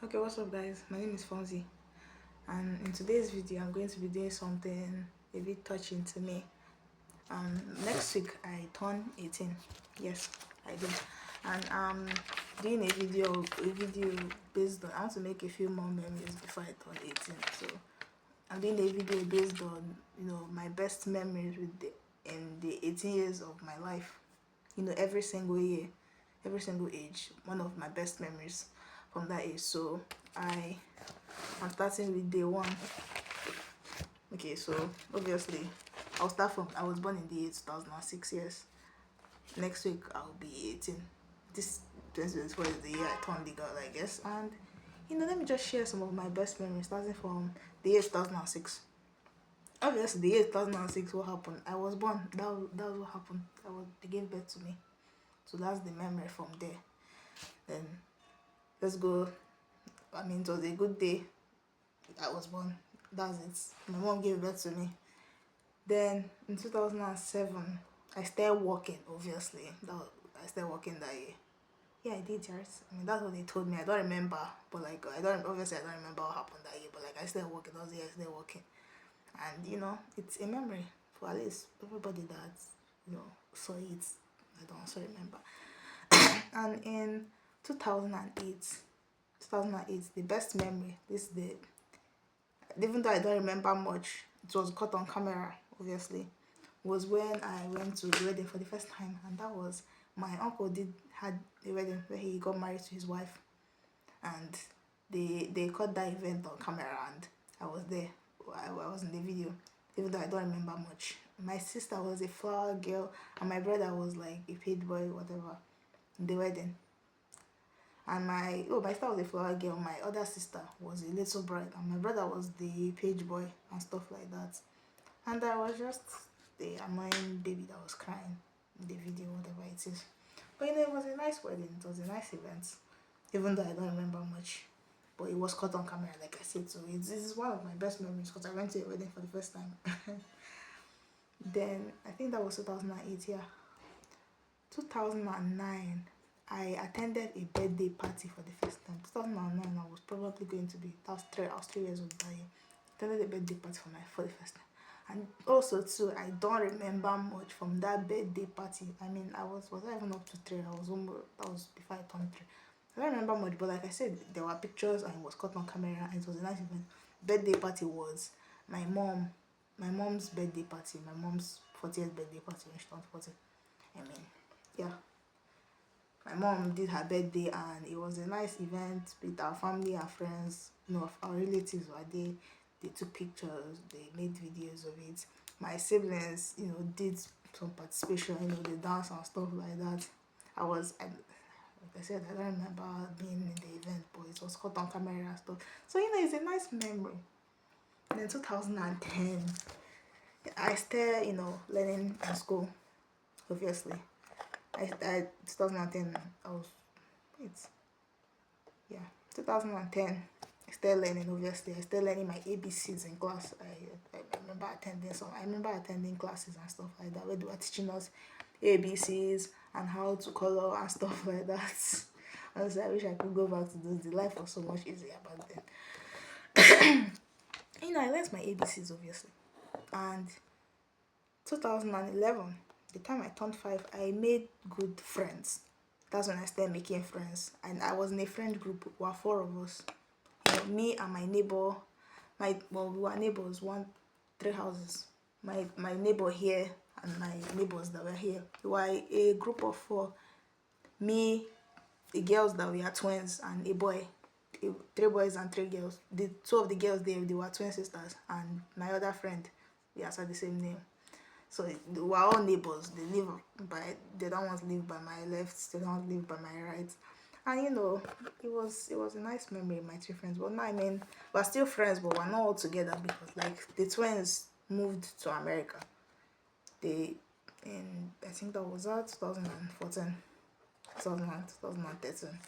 Okay, what's up guys? My name is Fonzie, and in today's video I'm going to be doing something a bit touching to me. Next week I turn 18. Yes, I did. And doing a video based on, I want to make a few more memories before I turn 18. So I'm doing a video based on, my best memories in the 18 years of my life. Every single year, every single age, one of my best memories from that age. So I'm starting with day one. Okay, so obviously I'll start from, I was born in the year 2006. Yes, next week I'll be 18. This 2024 is the year I turned legal, I guess. And let me just share some of my best memories starting from the year 2006. Obviously the year 2006, what happened? I was born. That was what happened. They gave birth to me. So that's the memory from there. Then let's go. It was a good day. I was born. That's it. My mom gave birth to me. Then in 2007, I started working. Obviously, I started working that year. Yeah, I did, yes. That's what they told me. I don't remember, but I don't remember what happened that year. But I started working. That was the year I started working, and it's a memory for at least everybody that saw it. I don't also remember. And in 2008, 2008, the best memory. Even though I don't remember much, it was caught on camera, obviously, was when I went to the wedding for the first time, and that was my uncle had a wedding where he got married to his wife, and they caught that event on camera, and I was there. I was in the video, even though I don't remember much. My sister was a flower girl, and my brother was like a paid boy, whatever, in the wedding. And my sister was a flower girl, my other sister was a little bride, and my brother was the page boy and stuff like that. And I was just the annoying baby that was crying in the video, whatever it is. But it was a nice wedding, it was a nice event, even though I don't remember much. But it was caught on camera, like I said, so this is one of my best memories because I went to a wedding for the first time. Then I think that was 2008, yeah. 2009, I attended a birthday party for the first time. 2009, I was probably going to be, I was 3 years old that year. Attended a birthday party for the first time. And also too, I don't remember much from that birthday party. Was I even up to 3? That was before I turned 3. I don't remember much, but like I said, there were pictures and it was caught on camera and it was a nice event. Birthday party was my mom's birthday party, my mom's 40th birthday party when she turned 40. Yeah, my mom did her birthday and it was a nice event with our family, our friends, our relatives were there. They took pictures, they made videos of it. My siblings, did some participation, they dance and stuff like that. Like I said, I don't remember being in the event, but it was caught on camera and stuff. So it's a nice memory. And in 2010, I still, learning in school, obviously. 2010, I was, it's, yeah, 2010, I started learning, obviously. I started learning my ABCs in class. I remember attending classes and stuff like that, where they were teaching us ABCs and how to color and stuff like that. Honestly, I wish I could go back to those. The life was so much easier back then. I learned my ABCs, obviously. And 2011, the time I turned 5, I made good friends. That's when I started making friends. And I was in a friend group. We were 4 of us. Me and my neighbor. We were neighbors, 3 houses. My neighbor here and my neighbors that were here. We were a group of 4. Me, the girls that we are twins, and a boy. 3 boys and 3 girls. The 2 of the girls there, they were twin sisters. And my other friend, we also had the same name. So we're all neighbors. They don't want to live by my left, they don't live by my right. And it was a nice memory, my 2 friends. But now we're still friends, but we're not all together because the twins moved to America. I think that was 2014, 2013.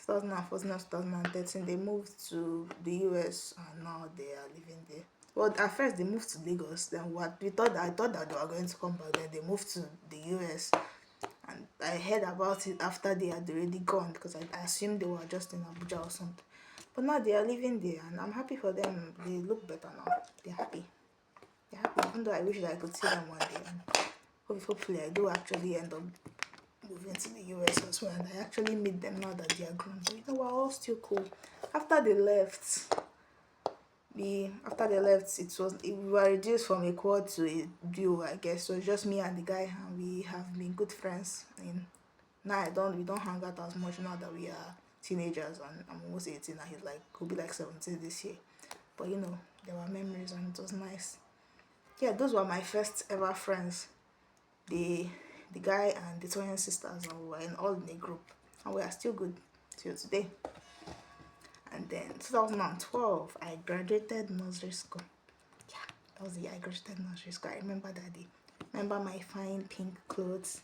2014 or 2013, they moved to the US and now they are living there. Well, at first they moved to Lagos. Then I thought that they were going to come back. Then they moved to the US, and I heard about it after they had already gone, because I assumed they were just in Abuja or something. But now they are living there, and I'm happy for them. They look better now. They're happy. They're happy, even though I wish that I could see them one day. And hopefully I do actually end up moving to the US as well, and I actually meet them now that they are grown. But you know, we're all still cool. After they left, we were reduced from a quad to a duo, I guess. So it's just me and the guy, and we have been good friends. And now we don't hang out as much now that we are teenagers, and I'm almost 18 and he'll be like 17 this year. But you know, there were memories and it was nice. Yeah, those were my first ever friends. The guy and the twin sisters, and we were all in a group, and we are still good till today. And then 2012, I graduated nursery school. Yeah, that was the year I graduated nursery school. I remember that day. Remember my fine pink clothes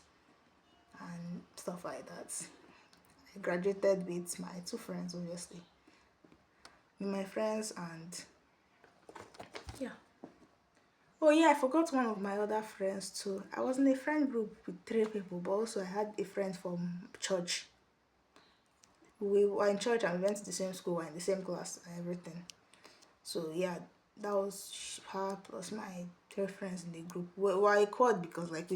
and stuff like that. I graduated with my two friends, obviously. With my friends, and yeah. Oh yeah, I forgot one of my other friends too. I was in a friend group with 3 people, but also I had a friend from church. We were in church and we went to the same school, we were in the same class and everything. So yeah, that was her plus my 3 friends in the group. We I called because like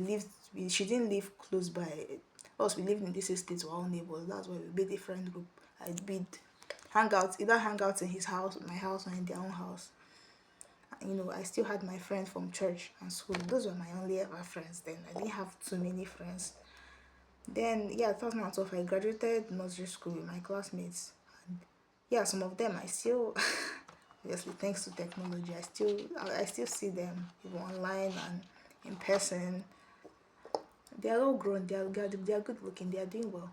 she didn't live close by us. We lived in this estate, we were all neighbors. That's why we made a friend group. We'd either hang out in his house, my house, or in their own house. And, you know, I still had my friends from church and school. Those were my only ever friends then. I didn't have too many friends. Then yeah, 2012 I graduated nursery school with my classmates. And yeah, some of them I still obviously thanks to technology, I still see them even online and in person. They are all grown, they are good looking, they are doing well.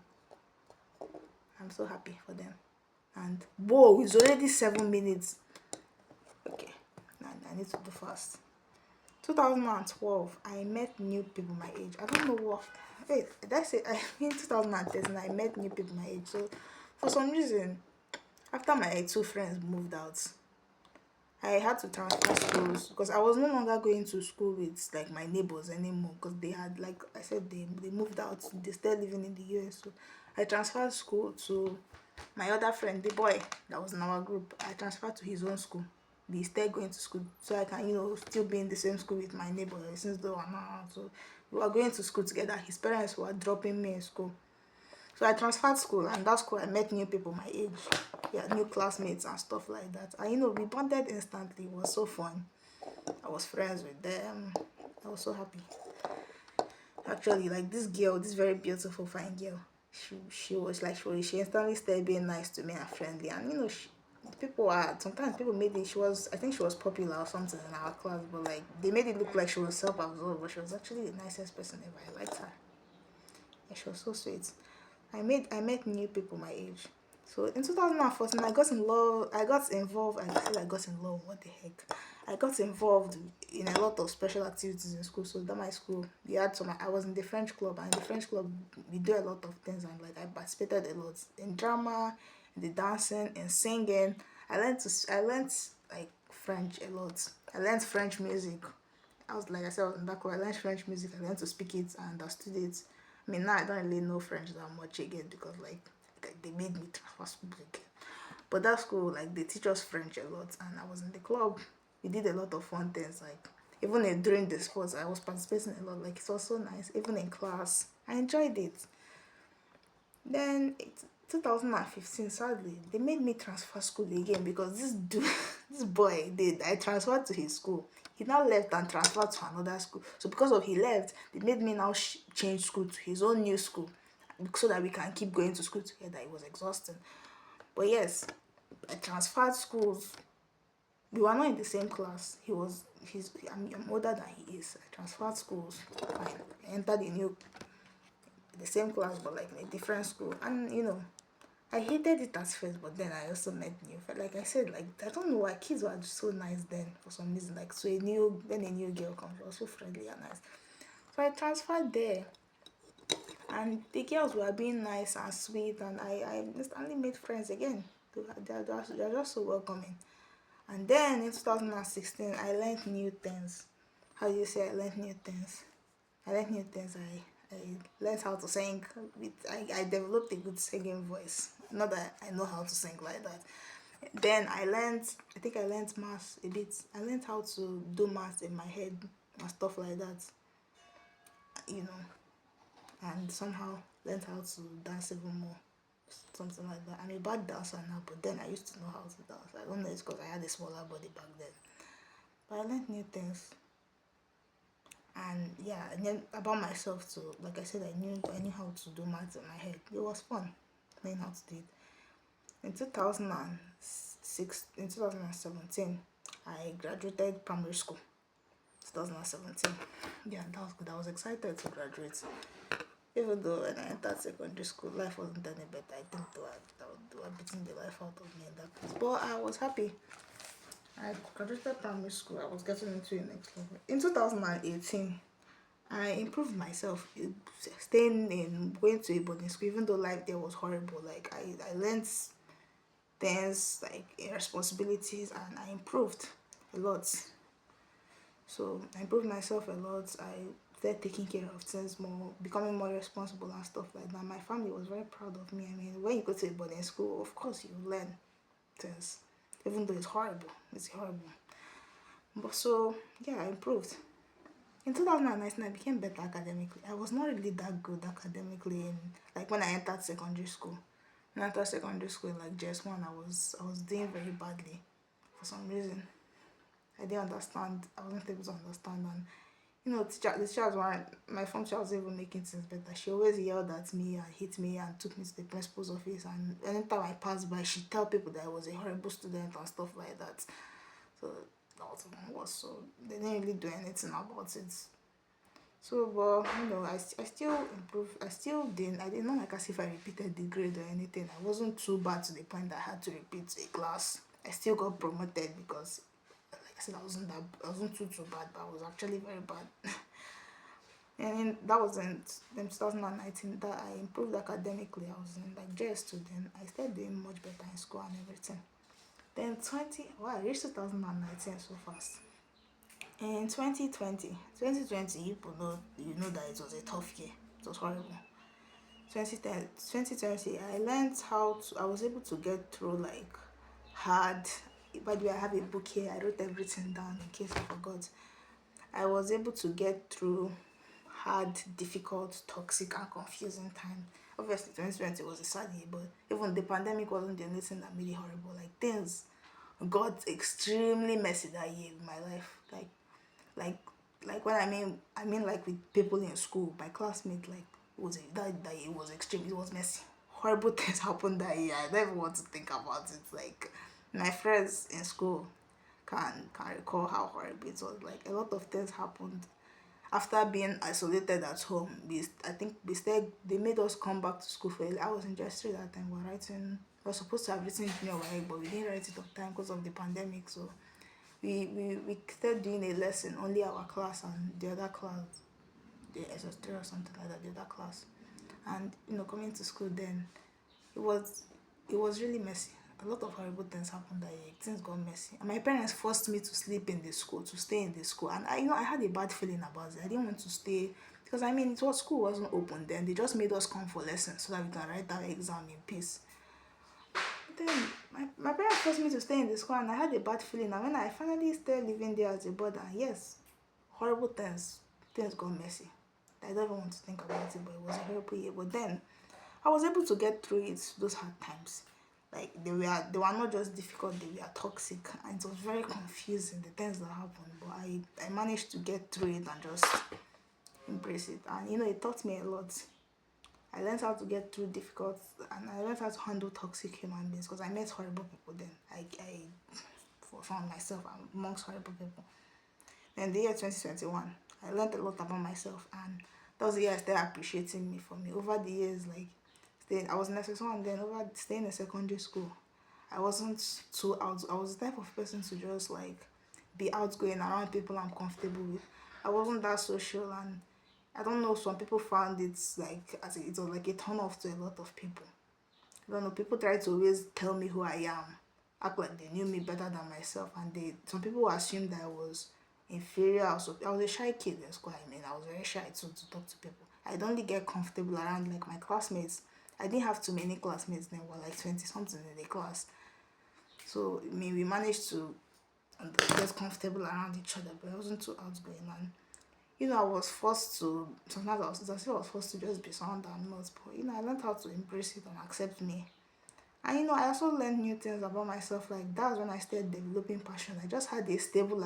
I'm so happy for them. And whoa, it's already 7 minutes. Okay, now I need to do fast. 2012, I met new people my age. I don't know what. Wait, that's it. I mean, 2013, I met new people my age. So, for some reason, after my 2 friends moved out, I had to transfer schools because I was no longer going to school with like my neighbors anymore, because they had, like I said, they moved out. They still living in the US. So I transferred school to my other friend, the boy that was in our group. I transferred to his own school. They still going to school, so I can, still be in the same school with my neighbor, since they were not. So we were going to school together. His parents were dropping me in school. So I transferred school, and that school I met new people my age. Yeah, new classmates and stuff like that. And we bonded instantly. It was so fun. I was friends with them. I was so happy. Actually, like this girl, this very beautiful fine girl, she was like she instantly started being nice to me and friendly. And people are sometimes people made it, I think she was popular or something in our class, but like they made it look like she was self-absorbed, but she was actually the nicest person ever. I liked her. Yeah, she was so sweet. I met new people my age. So in 2014, I got in love. I got involved. I said I got in love. What the heck? I got involved in a lot of special activities in school. So that my school, we had some. I was in the French club, and in the French club, we do a lot of things. And like I participated a lot in drama, in the dancing, in singing. I learned like French a lot. I learned French music. Like I said, I was in that club. I learned French music. I learned to speak it and understood it. I mean, now I don't really know French that much again, because like they made me transfer school again. But that school, like they teach us French a lot, and I was in the club. We did a lot of fun things, like even during the sports, I was participating a lot. Like it was so nice. Even in class, I enjoyed it. Then 2015, sadly, they made me transfer school again, because this dude, this boy did. I transferred to his school. He now left and transferred to another school. So because of he left, they made me now change school to his own new school, so that we can keep going to school together. It was exhausting. But yes, I transferred schools. We were not in the same class. I'm older than he is. I transferred schools. Fine. I entered the same class, but like in a different school. And I hated it at first, but then I also met new friends. Like I said, like I don't know why kids were just so nice then for some reason. Like so when a new girl comes, she was so friendly and nice. So I transferred there, and the girls were being nice and sweet, and I instantly made friends again. They're just so welcoming. And then in 2016, I learned new things. How do you say I learned new things? I learned new things. I learned how to sing. I developed a good singing voice. Not that I know how to sing like that. Then I think I learned maths a bit. I learned how to do maths in my head and stuff like that, you know, and somehow learned how to dance even more, something like that. I'm a bad dancer now, but then I used to know how to dance. I don't know, it's because I had a smaller body back then. But I learned new things, and yeah, and then about myself too. Like I said, I knew how to do maths in my head. It was fun learning how to do it. In 2006, in 2017, I graduated primary school. 2017. Yeah, that was good. I was excited to graduate. Even though when I entered secondary school, life wasn't any better. I think they were beating the life out of me in that place. But I was happy. I graduated primary school. I was getting into the next level. In 2018, I improved myself, staying in going to a boarding school, even though life there was horrible. Like I learned things like responsibilities, and I improved a lot. So I improved myself a lot. I started taking care of things more, becoming more responsible and stuff like that. My family was very proud of me. I mean, when you go to a boarding school, of course you learn things, even though it's horrible. It's horrible. But so yeah, I improved. In 2019, I became better academically. I was not really that good academically in, like when I entered secondary school. When I entered secondary school, like JS1, I was doing very badly for some reason. I didn't understand. I wasn't able to understand, and the teachers weren't. My form teacher was even making things better. She always yelled at me and hit me and took me to the principal's office. And anytime I passed by, she'd tell people that I was a horrible student and stuff like that. So that was even worse. So they didn't really do anything about it. So, but I still improved. I still didn't. I did not like as if I repeated the grade or anything. I wasn't too bad to the point that I had to repeat a class. I still got promoted because, like I said, I wasn't too bad, but I was actually very bad. And then that was in 2019 that I improved academically. I was in like JS2 then. I started doing much better in school and everything. Then I reached 2019 so fast. In 2020, you know that it was a tough year. It was horrible. 2020, I was able to get through like hard. By the way, I have a book here. I wrote everything down in case I forgot. I was able to get through hard, difficult, toxic, and confusing time. Obviously, 2020 was a sad year, but even the pandemic wasn't the only thing that made it horrible. Like things got extremely messy that year in my life. Like like when I mean like with people in school, my classmates, like that year was extreme. It was messy. Horrible things happened that year. I don't even want to think about it. Like my friends in school can recall how horrible it was. Like a lot of things happened after being isolated at home. I think they made us come back to school for. I was in J3 that time. We were supposed to have written junior work, but we didn't write it on time because of the pandemic. So we started doing a lesson, only our class and the other class, the SS3 or something like that, the other class. And coming to school then, it was it was really messy. A lot of horrible things happened that year. Things got messy. And my parents forced me to sleep in the school, to stay in the school. And I had a bad feeling about it. I didn't want to stay because school wasn't open then. They just made us come for lessons so that we can write our exam in peace. Then my parents forced me to stay in the school, and I had a bad feeling. And when I finally started living there as a brother, yes, horrible things got messy. I don't even want to think about it, but it was a horrible year. But then I was able to get through it, those hard times. Like they were not just difficult, they were toxic, and it was very confusing the things that happened. But I managed to get through it and just embrace it. And it taught me a lot. I learned how to get through difficult, and I learned how to handle toxic human beings because I met horrible people then. I found myself amongst horrible people. Then the year 2021, I learned a lot about myself, and that was the year I started appreciating me for me. Over the years, like I was in SS1, then over staying in secondary school, I wasn't too out. I was the type of person to just like be outgoing around people I'm comfortable with. I wasn't that social, and I don't know. Some people found it like it was like a turn off to a lot of people. I don't know. People try to always tell me who I am, act like they knew me better than myself, and some people assumed that I was inferior. I was a shy kid in school. I was very shy to talk to people. I'd only get comfortable around like my classmates. I didn't have too many classmates then, we were like 20 something in the class. So I mean we managed to get comfortable around each other, but I wasn't too outgoing. And I was forced to sometimes I was forced to just be someone that I'm not. But I learned how to embrace it and accept me. And I also learned new things about myself. Like that's when I started developing passion. I just had a stable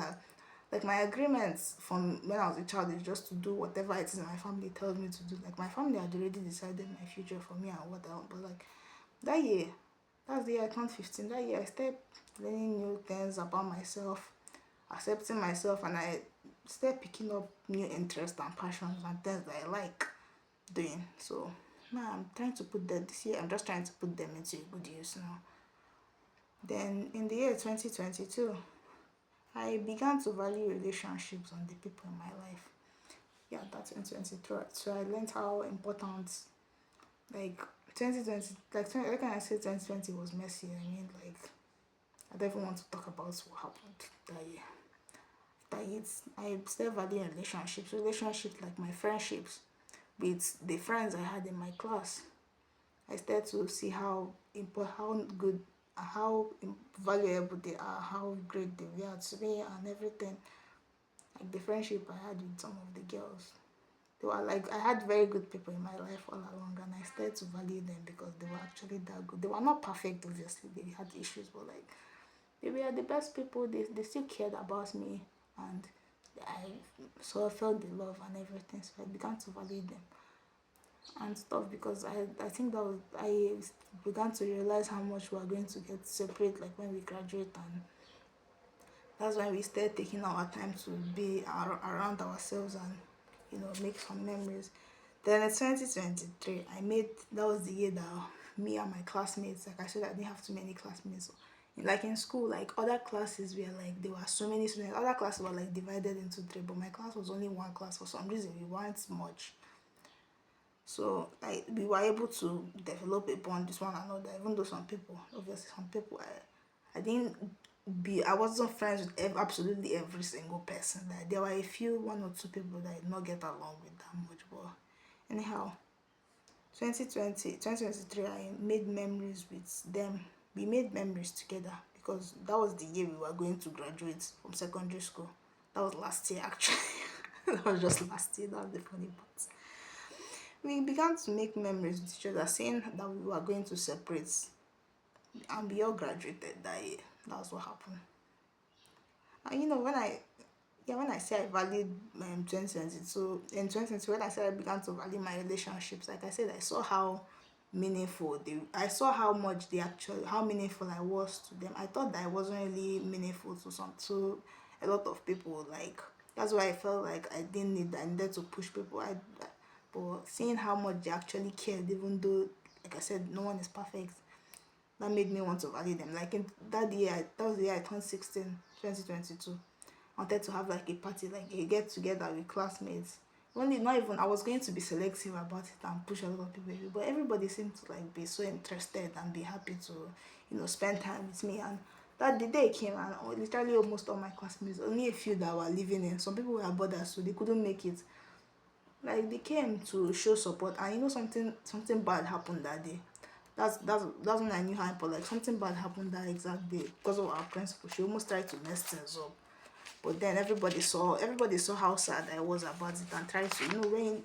like my agreements from when I was a child is just to do whatever it is my family tells me to do. Like my family had already decided my future for me and what I want. But like that year, that's the year I turned 15. That year I started learning new things about myself, accepting myself, and I started picking up new interests and passions and things that I like doing. So now I'm trying to put that this year. I'm just trying to put them into good use now. Then in the year 2022, I began to value relationships and the people in my life. Yeah, that's in 2023. So I learned how important like 2020, like when I say 2020 was messy, I mean like I don't even want to talk about what happened that year. That it's I still value relationships like my friendships with the friends I had in my class. I started to see how good, how valuable they are, how great they were to me, and everything. Like the friendship I had with some of the girls, they were like I had very good people in my life all along, and I started to value them because they were actually that good. They were not perfect, obviously. They had issues, but like they were the best people. They still cared about me, and I so I felt the love and everything. So I began to value them and stuff because I think that was I began to realize how much we are going to get separate like when we graduate, and that's when we started taking our time to be around ourselves and make some memories. Then in 2023 I made that was the year that me and my classmates, like I said, I didn't have too many classmates. Like in school, like other classes were like there were so many students. Other classes were like divided into three, but my class was only one class. For some reason we weren't much. So we were able to develop a bond with one another, even though some people, obviously some people, I wasn't friends with absolutely every single person. Like there were a few, one or two people that I did not get along with that much. But anyhow, 2023, I made memories with them. We made memories together because that was the year we were going to graduate from secondary school. That was last year actually. That was just last year. That was the funny part. We began to make memories with each other, saying that we were going to separate, and we all graduated that year. That was what happened. And when I say I valued 2022, in 2022, when I said I began to value my relationships, like I said, I saw how I saw how much how meaningful I was to them. I thought that I wasn't really meaningful to a lot of people. Like that's why I felt like I needed to push people. But seeing how much they actually cared, even though, like I said, no one is perfect, that made me want to value them. Like in that year, that was the year I turned 16, 2022. I wanted to have like a party, like a get together with classmates. Only not even I was going to be selective about it and push a lot of people away, but everybody seemed to like be so interested and be happy to, spend time with me. And that the day came and literally almost all my classmates, only a few that were living in. Some people were bothered, so they couldn't make it. Like they came to show support, and something bad happened that day. That's when I knew how important. Like something bad happened that exact day because of our principal. She almost tried to mess things up. But then everybody saw how sad I was about it and tried to, when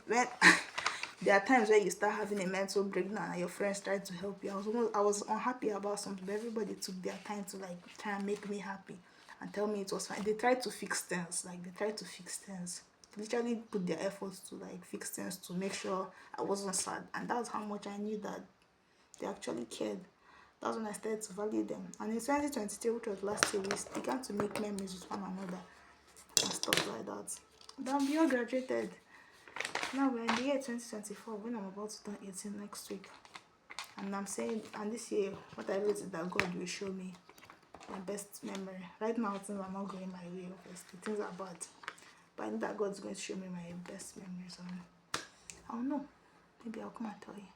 there are times where you start having a mental breakdown and your friends try to help you. I was unhappy about something, but everybody took their time to like try and make me happy and tell me it was fine. They tried to fix things, like they tried to fix things. They literally put their efforts to like fix things to make sure I wasn't sad, and that's how much I knew that they actually cared. That's when I started to value them. And in 2023, which was last year, we began to make memories with one another and stuff like that. Then we all graduated. Now we're in the year 2024 when I'm about to turn 18 next week. And I'm saying, and this year, what I wrote is that God will show me my best memory. Right now, things are not going my way, obviously. Things are bad. But I know that God's going to show me my best memories. And I don't know. Maybe I'll come and tell you.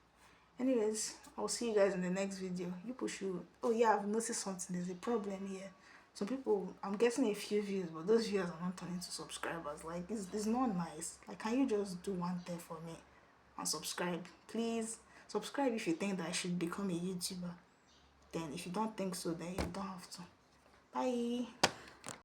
Anyways, I'll see you guys in the next video. You push you. Oh yeah, I've noticed something. There's a problem here. Some people, I'm getting a few views, but those views are not turning to subscribers. Like, it's not nice. Like, can you just do one thing for me? and subscribe. Please subscribe if you think that I should become a YouTuber. Then if you don't think so, then you don't have to. Bye.